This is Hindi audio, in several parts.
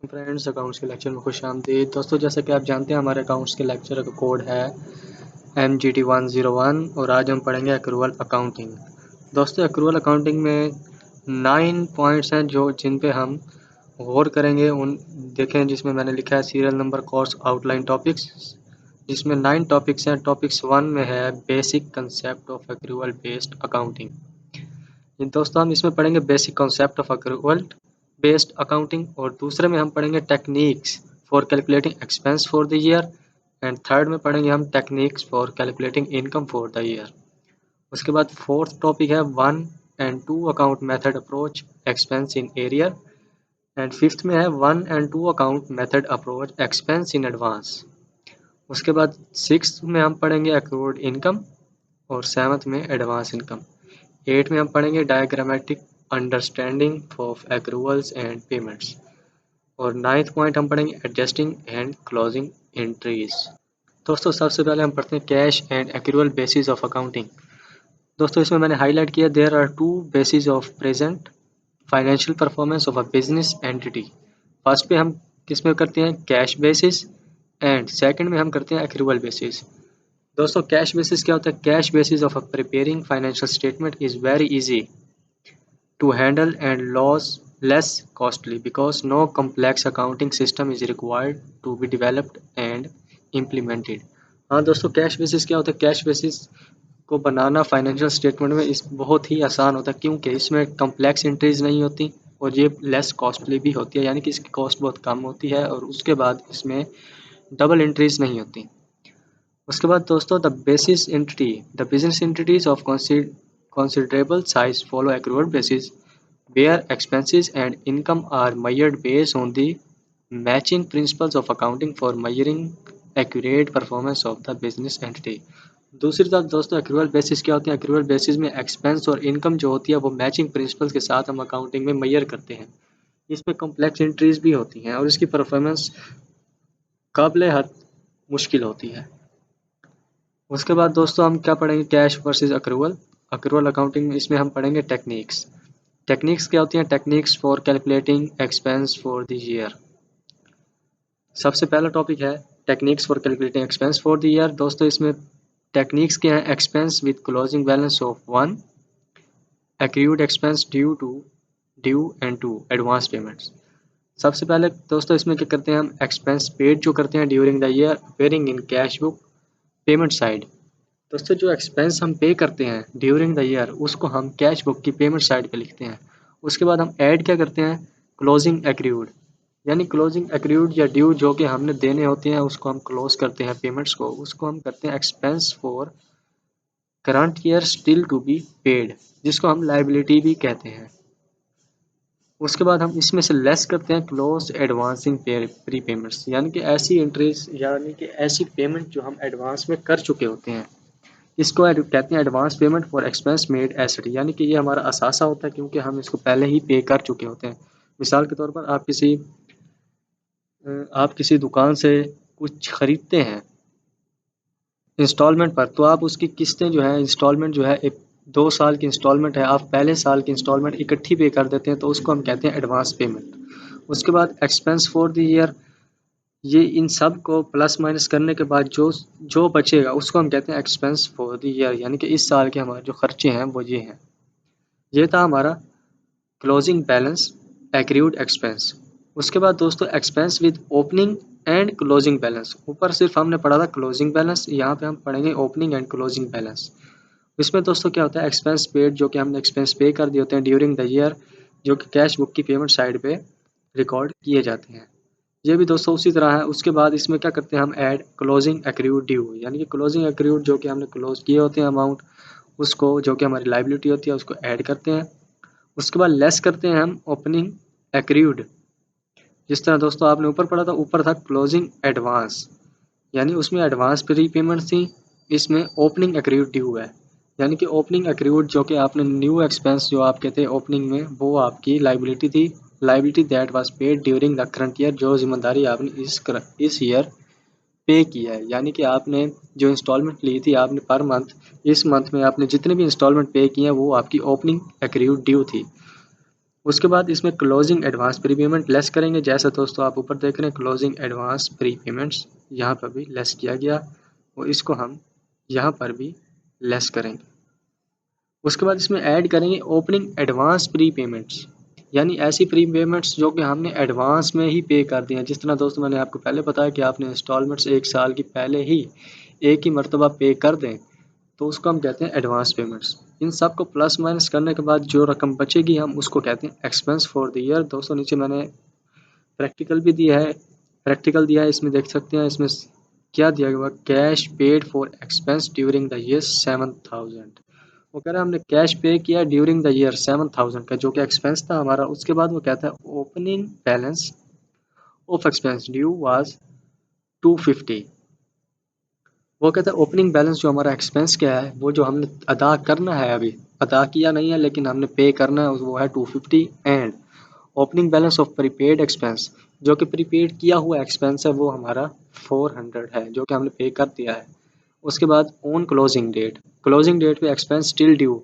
फ्रेंड्स, अकाउंट्स के लेक्चर में खुश आमदीद। दोस्तों, जैसा कि आप जानते हैं हमारे अकाउंट्स के लेक्चर का कोड है MGT101 और आज हम पढ़ेंगे एक्रूअल अकाउंटिंग। दोस्तों, एक्रूअल अकाउंटिंग में 9 पॉइंट्स हैं जो जिन पे हम गौर करेंगे। उन देखें जिसमें मैंने लिखा है serial number, course, outline, topics, जिसमें 9 टॉपिक्स हैं। टॉपिक्स 1 में है basic concept of accrual based accounting. दोस्तों, हम इसमें पढ़ेंगे basic concept of accrual based accounting, और दूसरे में हम पढ़ेंगे techniques for calculating expense for the year, and third में पढ़ेंगे हम techniques for calculating income for the year. उसके बाद फोर्थ टॉपिक है 1 and 2 account method approach expense in arrear, and fifth में है 1 and 2 account method approach expense in advance. उसके बाद सिक्स्थ में हम पढ़ेंगे एक्रूड इनकम और सेवन्थ में एडवांस इनकम। 8 में हम पढ़ेंगे diagrammatic understanding of accruals and payments, और 9th पॉइंट हम पढ़ेंगे एडजस्टिंग एंड क्लोजिंग एंट्रीज। दोस्तों, सबसे पहले हम पढ़ते हैं cash and accrual basis of accounting. दोस्तों, इसमें मैंने हाईलाइट किया there are 2 basis of present financial performance of a business entity. First पे हम किस में करते हैं, कैश बेसिस, एंड सेकंड में हम करते हैं एक्रूअल बेसिस। दोस्तों, कैश बेसिस क्या होता है? Cash basis of a preparing financial statement is very easy to handle and less costly because no complex accounting system is required to be developed and implemented। हाँ दोस्तों, कैश बेसिस क्या होता है? कैश बेसिस को बनाना फाइनेंशियल स्टेटमेंट में इस बहुत ही आसान होता है, क्योंकि इसमें कम्प्लेक्स एंट्रीज नहीं होती और ये लेस कॉस्टली भी होती है, यानी कि इसकी कॉस्ट बहुत कम होती है, और उसके बाद इसमें डबल एंट्रीज नहीं होती। उसके बाद दोस्तों, the basis entity, the business entities of considerable size follow accrual basis where expenses and income are measured based on the matching principles of accounting for measuring accurate performance of the business entity। दूसरी तरफ दोस्तों, एक्रूअल बेसिस क्या होती है? एक्रूअल बेसिस में एक्सपेंस और इनकम जो होती है वो मैचिंग प्रिंसिपल्स के साथ हम अकाउंटिंग में मेजर करते हैं। इसमें कॉम्प्लेक्स एंट्रीज भी होती हैं और इसकी परफॉर्मेंस काबिल हद मुश्किल होती है। उसके बाद दोस्तों, हम क्या पढ़ेंगे? Cash versus accrual. Accrual accounting में इसमें हम पढ़ेंगे टेक्निक्स। टेक्निक्स क्या होती हैं? Techniques for calculating expense for the year. सबसे पहला टॉपिक है techniques for calculating expense for the year. दोस्तों, इसमें टेक्निक्स क्या है? Expense with closing balance of 1, accrued expense due and 2 advance payments. सबसे पहले दोस्तों, इसमें क्या करते हैं हम? एक्सपेंस पेड जो करते हैं during the year appearing in cash book payment side. दोस्तों, जो एक्सपेंस हम पे करते हैं ड्यूरिंग द ईयर उसको हम कैश बुक की पेमेंट साइड पे लिखते हैं। उसके बाद हम ऐड क्या करते हैं? क्लोजिंग एक्रूड, यानी क्लोजिंग एक्रूड या ड्यू जो कि हमने देने होते हैं उसको हम क्लोज करते हैं पेमेंट्स को, उसको हम करते हैं expense for current year still to be paid, जिसको हम लाइबिलिटी भी कहते हैं। उसके बाद हम इसमें से लेस करते हैं क्लोज एडवांसिंग प्री पेमेंट्स, यानी कि ऐसी एंट्रीज, यानी कि ऐसी पेमेंट जो हम एडवांस में कर चुके होते हैं। इसको कहते हैं advance payment for expense made asset, यानी कि ये हमारा असासा होता है क्योंकि हम इसको पहले ही पे कर चुके होते हैं। मिसाल के तौर पर आप किसी दुकान से कुछ खरीदते हैं इंस्टॉलमेंट पर, तो आप उसकी किस्तें जो है इंस्टॉलमेंट जो है 2 साल की इंस्टॉलमेंट है, आप पहले साल की इंस्टॉलमेंट इकट्ठी पे कर देते हैं, तो उसको हम कहते हैं एडवांस पेमेंट। उसके बाद एक्सपेंस फॉर द ईयर, ये इन सब को प्लस माइनस करने के बाद जो जो बचेगा उसको हम कहते हैं एक्सपेंस फॉर द ईयर, यानी कि इस साल के हमारे जो खर्चे हैं वो ये हैं। ये था हमारा क्लोजिंग बैलेंस एक्रूड एक्सपेंस। उसके बाद दोस्तों, expense with opening and closing balance. ऊपर सिर्फ हमने पढ़ा था क्लोजिंग बैलेंस, यहाँ पे हम पढ़ेंगे ओपनिंग एंड क्लोजिंग बैलेंस। इसमें दोस्तों क्या होता है? एक्सपेंस पेड जो कि हमने एक्सपेंस पे कर दिए होते हैं ड्यूरिंग द ईयर, जो कि कैश बुक की पेमेंट साइड पे रिकॉर्ड किए जाते हैं। ये भी दोस्तों उसी तरह है। उसके बाद इसमें क्या करते हैं हम? ऐड क्लोजिंग एक्रूड ड्यू, यानी कि क्लोजिंग एक्रूड जो कि हमने क्लोज किए होते हैं अमाउंट, उसको जो कि हमारी लाइबिलिटी होती है उसको ऐड करते हैं। उसके बाद लेस करते हैं हम ओपनिंग एक्रूड। जिस तरह दोस्तों आपने ऊपर पढ़ा था, ऊपर था क्लोजिंग एडवांस, यानी उसमें एडवांस प्री पेमेंट थी, इसमें ओपनिंग एक्रूड ड्यू है। यानी कि ओपनिंग एक्रूड जो कि आपने न्यू एक्सपेंस जो आपके थे ओपनिंग में, वो आपकी लाइबिलिटी थी, liability that was paid during the current year, जो जिम्मेदारी आपने इस ईयर पे किया है। यानी कि आपने जो इंस्टॉलमेंट ली थी आपने पर मंथ, इस मंथ में आपने जितने भी इंस्टॉलमेंट पे किए हैं वो आपकी ओपनिंग एक्रूड ड्यू थी। उसके बाद इसमें क्लोजिंग एडवांस प्रीपेमेंट लेस करेंगे, जैसा दोस्तों आप ऊपर देख रहे हैं क्लोजिंग एडवांस प्रीपेमेंट्स यहाँ पर भी लेस किया गया और इसको हम यहाँ पर भी लेस करेंगे। उसके बाद इसमें ऐड करेंगे ओपनिंग एडवांस प्रीपेमेंट्स, यानी ऐसी प्रीपेमेंट्स जो कि हमने एडवांस में ही पे कर दी हैं। जिस तरह दोस्तों मैंने आपको पहले बताया कि आपने इंस्टॉलमेंट्स 1 साल की पहले ही एक ही मरतबा पे कर दें तो उसको हम कहते हैं एडवांस पेमेंट्स। इन सब को प्लस माइनस करने के बाद जो रकम बचेगी हम उसको कहते हैं एक्सपेंस फॉर द ईयर। दोस्तों नीचे मैंने प्रैक्टिकल भी दिया है, प्रैक्टिकल दिया है, इसमें देख सकते हैं इसमें क्या दिया गया, cash paid for expense during the year 7000। वो कह रहा है हमने कैश पे किया ड्यूरिंग द ईयर 7000 का जो कि एक्सपेंस था हमारा। उसके बाद वो कहता है opening balance of expense due was 250। वो कहता है ओपनिंग बैलेंस जो हमारा एक्सपेंस क्या है वो जो हमने अदा करना है, अभी अदा किया नहीं है लेकिन हमने पे करना है, वो है 250। And opening balance of prepaid expense जो कि प्रीपेड किया हुआ एक्सपेंस है वो हमारा 400 है जो कि हमने पे कर दिया है। उसके बाद ऑन क्लोजिंग डेट पे expense still due.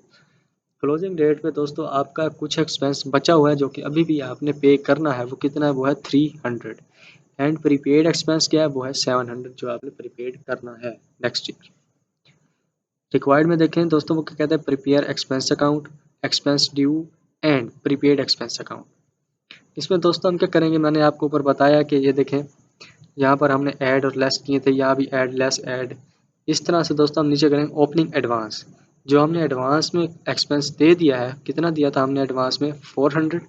Closing date पे दोस्तों आपका कुछ एक्सपेंस बचा हुआ है जो कि अभी भी आपने पे करना है, वो कितना है वो है 300। एंड प्रीपेड एक्सपेंस क्या है वो है 700 जो आपने प्रीपेड करना है नेक्स्ट ईयर। रिक्वायर्ड में देखें दोस्तों वो क्या कहते हैं prepare expense account, expense due and prepaid expense account. इसमें दोस्तों हम क्या करेंगे, मैंने आपको ऊपर बताया कि ये देखें यहाँ पर हमने ऐड और लेस किए थे, यहाँ भी ऐड लेस ऐड। इस तरह से दोस्तों हम नीचे करेंगे ओपनिंग एडवांस, जो हमने एडवांस में एक्सपेंस दे दिया है, कितना दिया था हमने एडवांस में 400।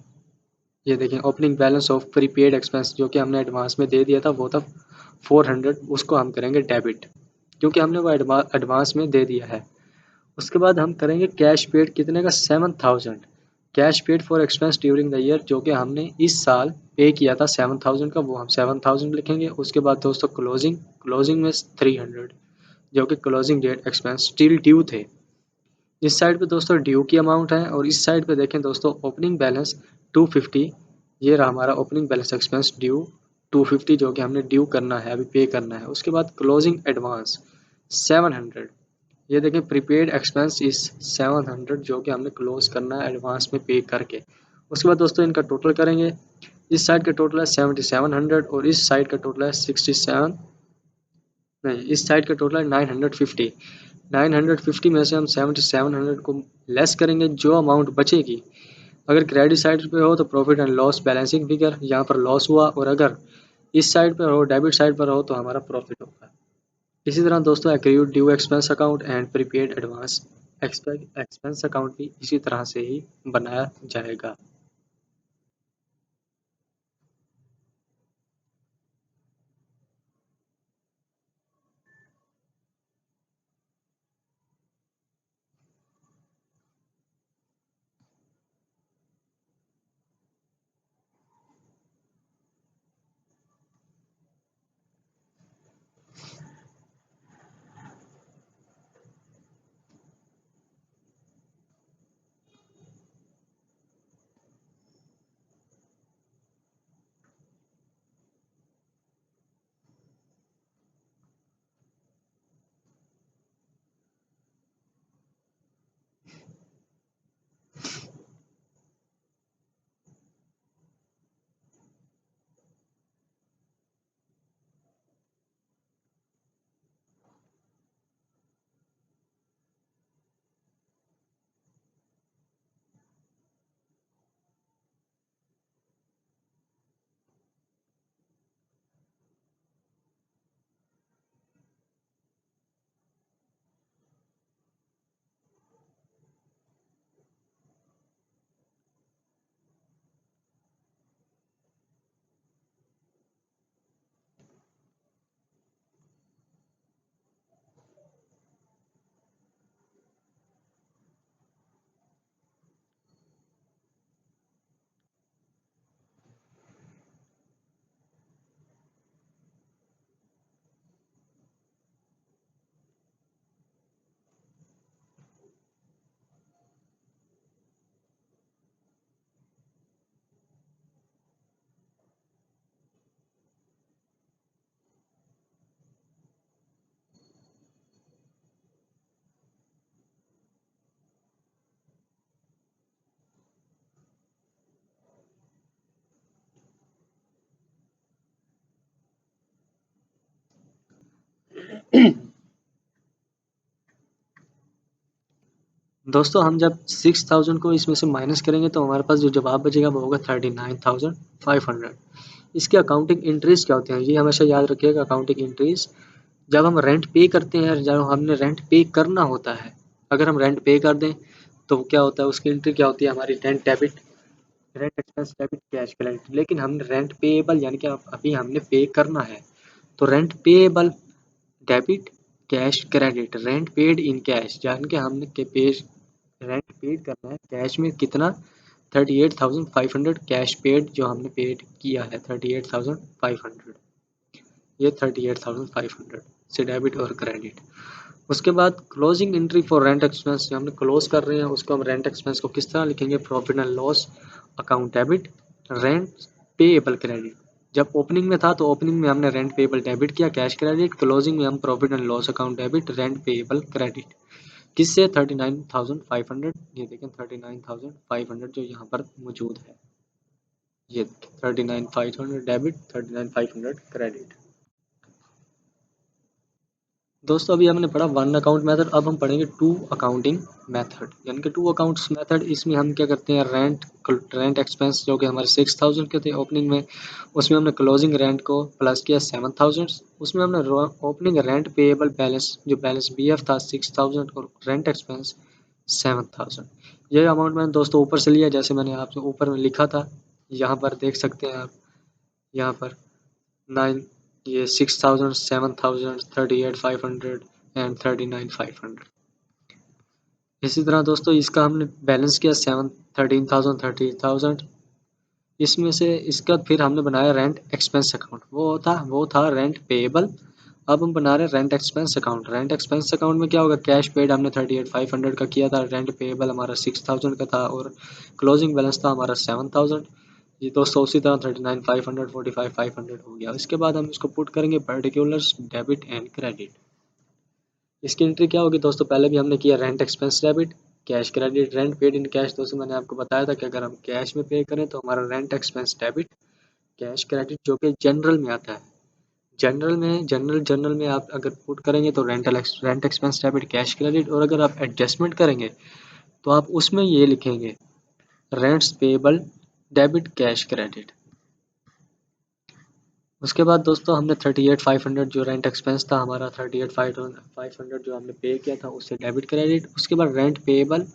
ये देखें opening balance of prepaid expense जो कि हमने एडवांस में दे दिया था वो था 400, उसको हम करेंगे डेबिट क्योंकि हमने वो एडवांस में दे दिया है। उसके बाद हम करेंगे कैश पेड कितने का 7000, cash paid for expense during the year जो कि हमने इस साल पे किया था 7000 का, वो हम 7000 लिखेंगे। उसके बाद दोस्तों क्लोजिंग में 300 जो कि closing date expense still due थे। इस साइड पे दोस्तों ड्यू की अमाउंट है और इस साइड पे देखें दोस्तों ओपनिंग बैलेंस 250। ये रहा हमारा ओपनिंग बैलेंस एक्सपेंस ड्यू 250 जो कि हमने ड्यू करना है, अभी पे करना है। उसके बाद क्लोजिंग एडवांस 700। ये देखिए प्रीपेड एक्सपेंस इस 700 जो कि हमने क्लोज करना है एडवांस में पे करके। उसके बाद दोस्तों इनका टोटल करेंगे, इस साइड का टोटल है 7700 और इस साइड का टोटल है 67, नहीं इस साइड का टोटल है 950। 950 में से हम 7700 को लेस करेंगे, जो अमाउंट बचेगी अगर क्रेडिट साइड पे हो तो profit and loss balancing figure, यहाँ पर लॉस हुआ, और अगर इस साइड पर हो डेबिट साइड पर हो तो हमारा प्रॉफिट होगा। इसी तरह दोस्तों accrued due expense account and prepaid advance expense account भी इसी तरह से ही बनाया जाएगा। दोस्तों हम जब 6000 को इसमें से माइनस करेंगे तो हमारे पास जो जवाब बचेगा वो होगा 39,500। इसके अकाउंटिंग एंट्रीज क्या होते हैं, ये हमेशा याद रखिएगा। अकाउंटिंग एंट्रीज जब हम रेंट पे करते हैं, जब हमने रेंट पे करना होता है, अगर हम रेंट पे कर दें तो क्या होता है, उसकी एंट्री क्या होती है हमारी, rent debit, rent expense debit, cash credit. लेकिन हमने रेंट पेएबल यानी कि अभी हमने पे करना है, तो rent payable debit, cash credit, rent paid in cash, यानी कि हमने रेंट पेड करना है कैश में कितना, 38,500 कैश पेड जो हमने पेड किया है 38,500, ये 38,500 से डेबिट और क्रेडिट। उसके बाद closing entry for rent expense, जो हमने क्लोज कर रहे हैं उसको हम रेंट एक्सपेंस को किस तरह लिखेंगे, profit and loss account debit, rent payable credit. जब ओपनिंग में था तो ओपनिंग में हमने रेंट पेएबल डेबिट किया कैश क्रेडिट, क्लोजिंग में हम profit and loss account debit rent payable credit. किससे, 39,500, ये देखें 39,500 जो यहाँ पर मौजूद है, ये 39,500 डेबिट, 39,500 क्रेडिट। दोस्तों अभी हमने पढ़ा वन अकाउंट मेथड, अब हम पढ़ेंगे टू अकाउंटिंग मेथड, यानी कि टू अकाउंट्स मेथड। इसमें हम क्या करते हैं, रेंट एक्सपेंस जो कि हमारे 6,000 के थे ओपनिंग में, उसमें हमने क्लोजिंग रेंट को प्लस किया 7,000, उसमें हमने ओपनिंग रेंट पेएबल बैलेंस जो बैलेंस BF था 6,000 और रेंट एक्सपेंस 7,000। ये अमाउंट मैंने दोस्तों ऊपर से लिया, जैसे मैंने आपसे ऊपर में लिखा था, यहाँ पर देख सकते हैं आप, यहाँ पर 9, ये 6,000, 7,000, 38,500 एंड 39,500। इसी तरह दोस्तों इसका हमने बैलेंस किया 13,000, 30,000। इसमें से इसका फिर हमने बनाया रेंट एक्सपेंस अकाउंट, वो था रेंट पेएबल। अब हम बना रहे हैं rent expense account. Rent expense account में क्या होगा, कैश पेड हमने 38,500 का किया था, रेंट पेएबल हमारा 6,000 का था और क्लोजिंग बैलेंस था हमारा 7,000। ये दोस्तों उसी तरह 39,500, 45,500 हो गया। इसके बाद हम इसको पुट करेंगे पर्टिकुलर्स डेबिट एंड क्रेडिट। इसकी एंट्री क्या होगी दोस्तों, पहले भी हमने किया rent expense debit, cash credit, rent paid in cash. दोस्तों मैंने आपको बताया था कि अगर हम कैश में पे करें तो हमारा rent expense debit, cash credit जो कि जनरल में आता है। जनरल में आप अगर पुट करेंगे तो rent expense debit, cash credit, और अगर आप एडजस्टमेंट करेंगे तो आप उसमें ये लिखेंगे rents payable debit cash credit. उसके बाद दोस्तों हमने 38,500 जो रेंट एक्सपेंस था हमारा, 38,500 जो हमने पे किया था उससे डेबिट क्रेडिट। उसके बाद rent payable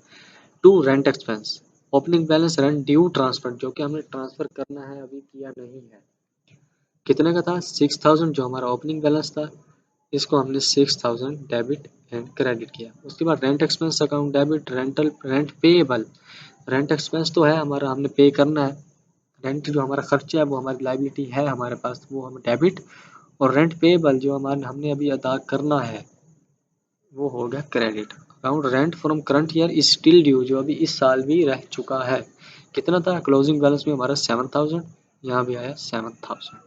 to rent expense, opening balance rent due transfer जो कि हमने ट्रांसफर करना है, अभी किया नहीं है। कितने का था, 6,000 जो हमारा ओपनिंग बैलेंस था, इसको हमने 6,000 डेबिट एंड क्रेडिट किया। उसके बाद rent expense account debit, rent payable, rent expense तो है हमारा, हमने पे करना है, रेंट जो हमारा खर्चा है वो हमारी लाइबिलिटी है हमारे पास, वो हम डेबिट, और रेंट पेएबल जो हमारे हमने अभी अदा करना है वो हो गया credit. Account rent from current year is still due, जो अभी इस साल भी रह चुका है, कितना था, क्लोजिंग बैलेंस में हमारा 7,000, यहाँ भी आया 7,000।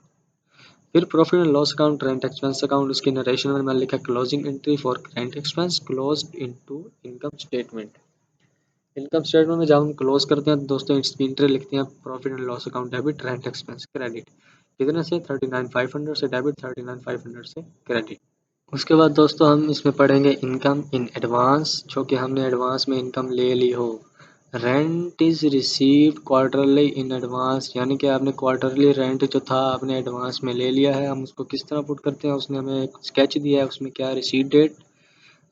फिर profit and loss account, rent expense account, उसकी नरेशन में मैंने लिखा closing entry for rent expense closed into income statement. Income statement में जब हम क्लोज करते हैं तो दोस्तों एंट्री लिखते हैं profit and loss account debit rent expense credit, कितने से, 39,500 से डेबिट, 39,500 से क्रेडिट। उसके बाद दोस्तों हम इसमें पढ़ेंगे इनकम इन एडवांस, जो कि हमने एडवांस में इनकम ले ली हो। Rent is received quarterly in advance, यानी कि आपने क्वार्टरली रेंट जो था आपने एडवांस में ले लिया है। हम उसको किस तरह पुट करते हैं, उसने हमें एक स्केच दिया है, उसमें क्या है, receipt date,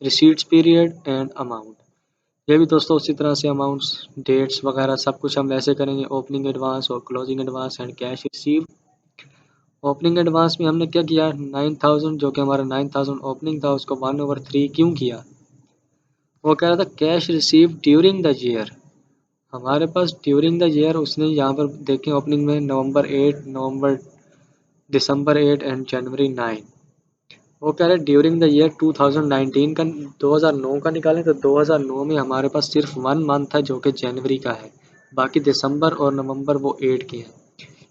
receipts period and amount. ये भी दोस्तों उसी तरह से अमाउंट्स, डेट्स वगैरह सब कुछ हम वैसे करेंगे, ओपनिंग एडवांस और closing advance and cash receive. Opening advance में हमने क्या किया, 9,000 जो कि हमारा 9,000 ओपनिंग था उसको 1/3 क्यों किया, वो कह रहा था cash receive during the year. हमारे पास ड्यूरिंग द ईयर उसने यहाँ पर देखें ओपनिंग में नवंबर 8, नवंबर, दिसंबर 8 एंड जनवरी 9। वो कह रहे ड्यूरिंग द ईयर 2019 का, 2009 का निकालें तो 2009 में हमारे पास सिर्फ 1 मंथ है जो कि जनवरी का है, बाकी दिसंबर और नवंबर वो 8 के हैं,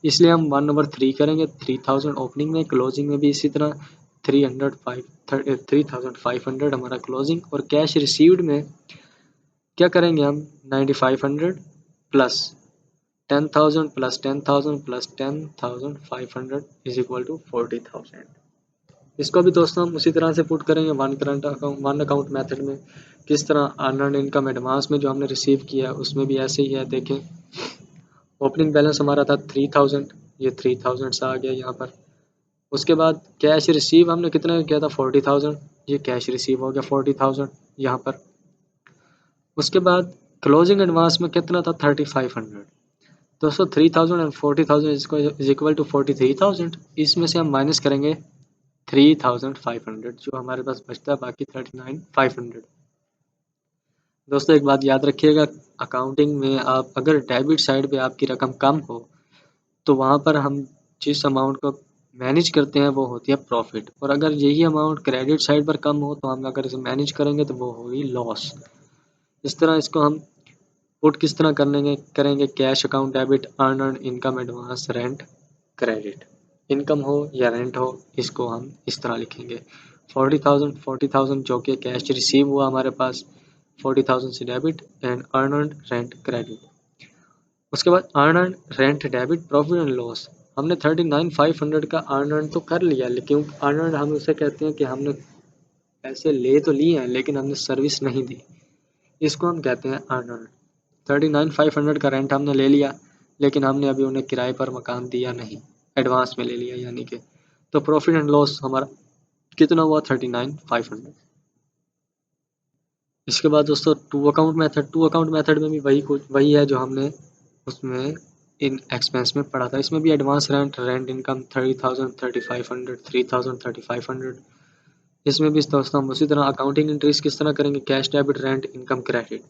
इसलिए हम 1/3 करेंगे। 3,000 ओपनिंग में, क्लोजिंग में भी इसी तरह 3,500 हमारा क्लोजिंग, और कैश रिसीव्ड में क्या करेंगे हम, 9,500 plus 10,000 plus 10,000 plus 10,500 is equal to 40,000। इसको भी दोस्तों हम उसी तरह से पुट करेंगे वन अकाउंट मेथड में। किस तरह अर्नड इनकम एडवांस में जो हमने रिसीव किया है उसमें भी ऐसे ही है। देखें ओपनिंग बैलेंस हमारा था 3000, ये 3000 सा आ गया यहाँ पर। उसके बाद कैश रिसीव हमने कितना किया था 40,000, ये कैश रिसीव हो गया 40,000 यहाँ पर। उसके बाद क्लोजिंग एडवांस में कितना था 3500। दोस्तों 3000 एंड 40,000 इज इक्वल टू 43,000। इसमें से हम माइनस करेंगे 3,500 जो हमारे पास बचता है, बाकी 39,500। दोस्तों एक बात याद रखिएगा, अकाउंटिंग में आप अगर डेबिट साइड पे आपकी रकम कम हो तो वहाँ पर हम जिस अमाउंट को मैनेज करते हैं वो होती है प्रॉफिट, और अगर यही अमाउंट क्रेडिट साइड पर कम हो तो हम अगर इसे मैनेज करेंगे तो वो होगी लॉस। इस तरह इसको हम पुट किस तरह करेंगे cash account debit earned income advance rent credit. Income हो या रेंट हो इसको हम इस तरह लिखेंगे 40,000 जो कि कैश रिसीव हुआ हमारे पास, 40,000 से debit and earned rent credit. उसके बाद earned rent debit profit and loss. हमने 39,500 का अर्नड तो कर लिया, लेकिन अर्नड हम उसे कहते हैं कि हमने पैसे ले तो लिए हैं लेकिन हमने सर्विस नहीं दी, इसको हम कहते हैं अर्नड। 39,500 का रेंट हमने ले लिया लेकिन हमने अभी उन्हें किराए पर मकान दिया नहीं, एडवांस में ले लिया यानी कि, तो प्रॉफिट एंड लॉस हमारा कितना हुआ 39,500। इसके बाद दोस्तों टू अकाउंट मेथड में भी वही है जो हमने उसमें इन एक्सपेंस में पढ़ा था। इसमें भी एडवांस रेंट इनकम 30,000 3500 3,000 3500। इसमें भी दोस्तों हम उसी तरह अकाउंटिंग एंट्रीज किस तरह करेंगे cash debit rent income credit.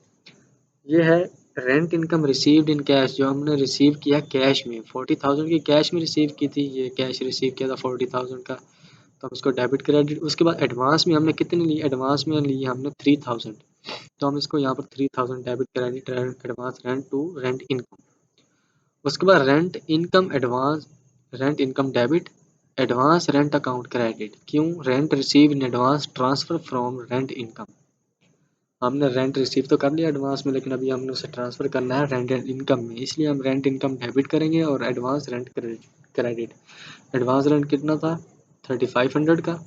ये है rent income received in cash, जो हमने रिसीव किया कैश में 40,000 की कैश में रिसीव की थी, ये कैश रिसीव किया था 40,000 का, तो हम इसको डेबिट क्रेडिट। उसके बाद एडवांस में हमने कितनी ली, एडवांस में ली हमने 3,000, तो हम इसको यहाँ पर 3,000 debit credit advance rent to rent income. उसके बाद rent income debit advance rent account credit. क्यों, rent receive in advance transfer from rent income. हमने रेंट रिसीव तो कर लिया एडवांस में लेकिन अभी हमने उसे ट्रांसफ़र करना है रेंट इनकम में, इसलिए हम रेंट इनकम डेबिट करेंगे और advance rent credit. Advance rent कितना था 3500 का,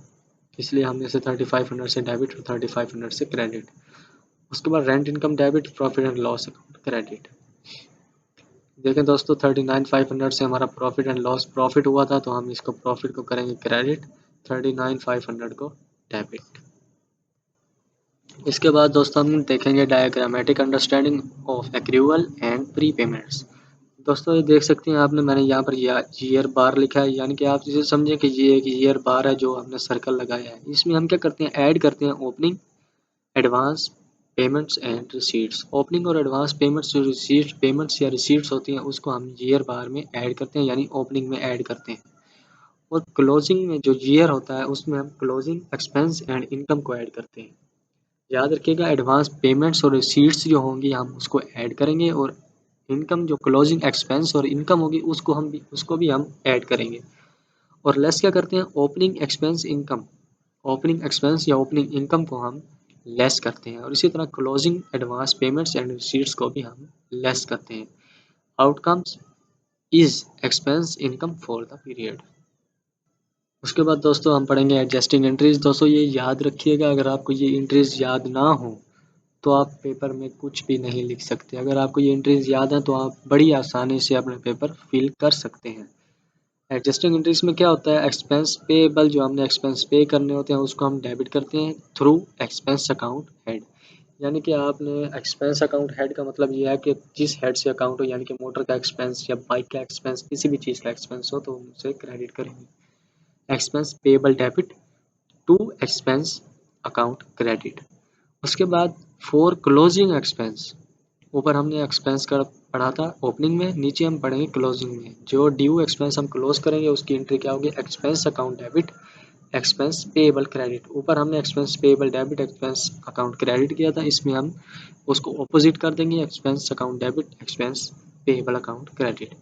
इसलिए हमने इसे 3500 से डेबिट और 3500 से क्रेडिट। उसके बाद rent income debit profit and loss account credit. देखें दोस्तों 39,500 से हमारा प्रॉफिट एंड लॉस प्रॉफिट हुआ था, तो हम इसको प्रॉफिट को करेंगे क्रेडिट, 39,500 को डेबिट। इसके बाद दोस्तों हम देखेंगे diagrammatic understanding of accrual and pre payments. दोस्तों ये देख सकते हैं आपने, मैंने यहाँ पर ईयर बार लिखा है, यानी कि आप इसे समझें कि ये एक ईयर बार है जो हमने सर्कल लगाया है। इसमें हम क्या करते हैं, ऐड करते हैं opening advance payments and receipts. Opening और एडवांस पेमेंट्स जो पेमेंट्स या रिसीट्स होती हैं उसको हम ईयर बार में ऐड करते हैं, यानी ओपनिंग में ऐड करते हैं। और क्लोजिंग में जो ईयर होता है उसमें हम क्लोजिंग एक्सपेंस एंड इनकम को ऐड करते हैं। याद रखिएगा एडवांस पेमेंट्स और रिसीट्स जो होंगी हम उसको ऐड करेंगे, और इनकम जो क्लोजिंग एक्सपेंस और इनकम होगी उसको भी हम ऐड करेंगे। और लेस क्या करते हैं, opening expense income, opening expense या ओपनिंग इनकम को हम लेस करते हैं, और इसी तरह closing advance payments and receipts को भी हम लेस करते हैं। Outcomes is expense income for the period. उसके बाद दोस्तों हम पढ़ेंगे एडजस्टिंग एंट्रीज। दोस्तों ये याद रखिएगा, अगर आपको ये एंट्रीज याद ना हो तो आप पेपर में कुछ भी नहीं लिख सकते। अगर आपको ये एंट्रीज याद है तो आप बड़ी आसानी से अपने पेपर फिल कर सकते हैं। एडजस्टिंग एंट्रीज में क्या होता है, एक्सपेंस पेएबल, जो हमने एक्सपेंस पे करने होते हैं उसको हम डेबिट करते हैं थ्रू एक्सपेंस अकाउंट हेड। यानी कि आपने एक्सपेंस अकाउंट हेड का मतलब ये है कि जिस हेड से अकाउंट हो, यानी कि मोटर का एक्सपेंस या बाइक का एक्सपेंस, किसी भी चीज़ का एक्सपेंस हो तो उसे क्रेडिट करेंगे। Expense payable debit to expense account credit. उसके बाद फॉर क्लोजिंग एक्सपेंस, ऊपर हमने एक्सपेंस का पढ़ा था ओपनिंग में, नीचे हम पढ़ेंगे क्लोजिंग में। जो ड्यू एक्सपेंस हम क्लोज करेंगे उसकी एंट्री क्या होगी, expense account debit expense payable credit. ऊपर हमने expense payable debit expense account credit किया था, इसमें हम उसको ऑपोजिट कर देंगे, expense account debit expense payable account credit.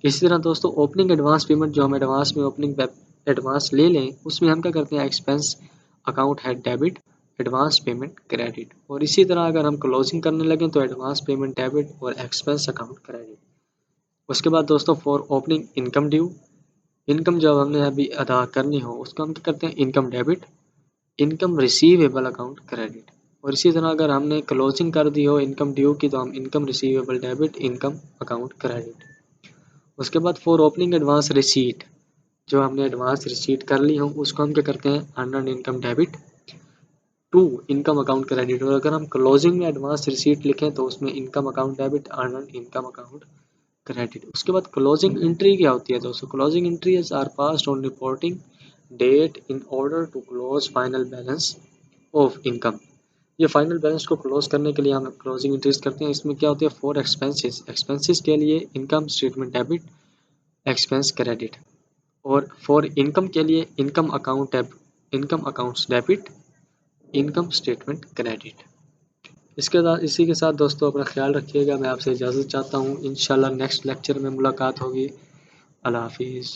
इसी तरह दोस्तों ओपनिंग एडवांस पेमेंट, जो हम एडवांस में ओपनिंग एडवांस ले लें उसमें हम क्या करते हैं, एक्सपेंस अकाउंट है डेबिट एडवांस पेमेंट क्रेडिट। और इसी तरह अगर हम क्लोजिंग करने लगे तो एडवांस पेमेंट डेबिट और एक्सपेंस अकाउंट क्रेडिट। उसके बाद दोस्तों for opening income due, income जब हमने अभी अदा करनी हो उसको हम क्या करते हैं, income debit, income receivable account credit. और इसी तरह अगर हमने क्लोजिंग कर दी हो इनकम ड्यू की तो हम income receivable debit, income account credit. उसके बाद फॉर ओपनिंग एडवांस रिसीट, जो हमने एडवांस रिसीट कर ली हो उसको हम क्या करते हैं, earned income debit to income account credit. और अगर हम क्लोजिंग में एडवांस रिसीट लिखें तो उसमें income account debit, earned income account credit. उसके बाद क्लोजिंग एंट्री क्या होती है दोस्तों, closing entries are passed on reporting date in order to close final balance of income. ये फाइनल बैलेंस को क्लोज करने के लिए हम क्लोजिंग एंट्रीज करते हैं। इसमें क्या होती है, फॉर एक्सपेंसेस, एक्सपेंसेस के लिए income statement debit, expense credit. और फॉर इनकम के लिए income account income accounts debit, income statement credit. इसके साथ इसी के साथ दोस्तों अपना ख्याल रखिएगा, मैं आपसे इजाज़त चाहता हूँ। इंशाल्लाह नेक्स्ट लेक्चर में मुलाकात होगी। अल्लाह हाफिज़।